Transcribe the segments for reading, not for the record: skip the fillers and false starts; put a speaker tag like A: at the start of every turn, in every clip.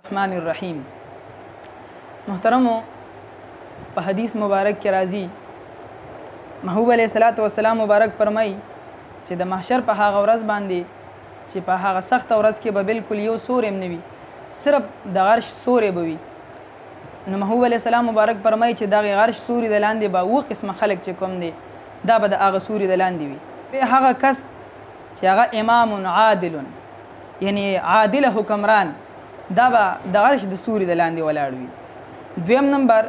A: الرحمن الرحیم. محترمو، په حدیث مبارک کې راځي محبوب علیه الصلاۃ والسلام مبارک فرمایي چې د محشر په هغه ورځ باندې چې په هغه سخته ورځ کې به بالکل یو سوری هم نه وي، صرف د عرش سوری به وي. نو محبوب علیه السلام مبارک فرمایي چې دغه عرش سوري د لاندې به اووه قسمه خلک چې کوم دی دا به د هغه سوري د لاندې وي. هغه کس چې هغه امام عادل یعنی عادل حکمران دا به د عرش د سوري د لاندې ولاړ وي. دویم نمبر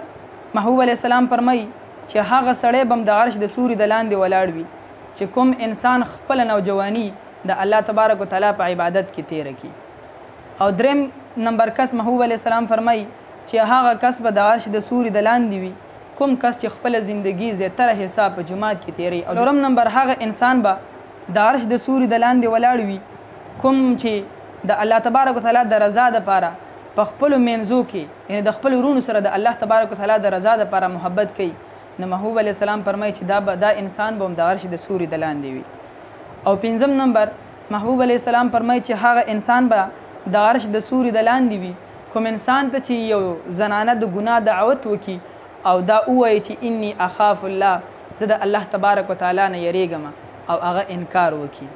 A: محبوب علیه السلام فرمایي چې هغه سړی به هم د عرش د سوري د لاندې ولاړ وي چې کوم انسان خپله نوجواني د الله تبارک وتعالی په عبادت کې تیره کړي. او دریم نمبر کس محبوب علیه السلام فرمایي چې هغه کس به د عرش د سوري د لاندې وي کوم کس چې خپله زندګي زیاتره حصہ په جومات کې تیری. او څلورم نمبر هغه انسان به د عرش د سوري د لاندې ولاړ وي کوم چې د الله تبارک وتعالی د رضا دپاره په خپلو منځو کې یعنی د خپلو وروڼو سره د الله تبارک وتعالی د رضا دپاره محبت کوي. نو محبوب علیه السلام فرمایي چې دا انسان به هم د عرش د سوري د لاندې وي. او پنځم نمبر محبوب علیه السلام فرمایي چې هغه انسان به د عرش د سوري د لاندې وي کوم انسان ته چې یو زنانه د ګناه دعوت وکړي او دا ووایي چې انی اخاف الله، زه د الله تبارک وتعالی نه یریږم او هغه انکار وکړي.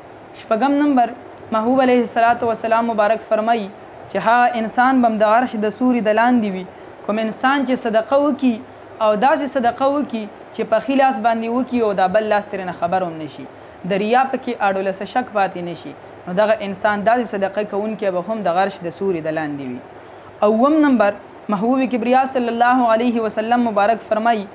A: شپږم نمبر محبوب علیه السلام مبارک فرمایي چې هغه انسان به هم د عرش د سوري د لاندې وي کوم انسان چې صدقه وکړي او داسې صدقه وکړي چې په ښي لاس باندې وکړي او دا بل لاس ترې نه خبر هم نشي، د ریا پکې اړوله څه شک پاتې نشي، نو دغه انسان داسې صدقه کوونکی به هم د عرش د سوري د لاندې وي. اوم نمبر محبوب کبریا صلی الله علیه وسلم مبارک فرمایي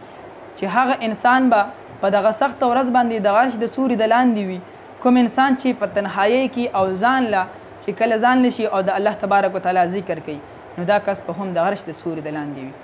A: چې هغه انسان به په دغه سخته ورځ باندې د عرش د سوري د لاندې وي کوم انسان چې په تنهایی کې او ځان له چې کله ځان لشي او د الله تبارک وتعالی ذکر کوي، نو دا کس به هم د عرش د سوري د لاندې وي.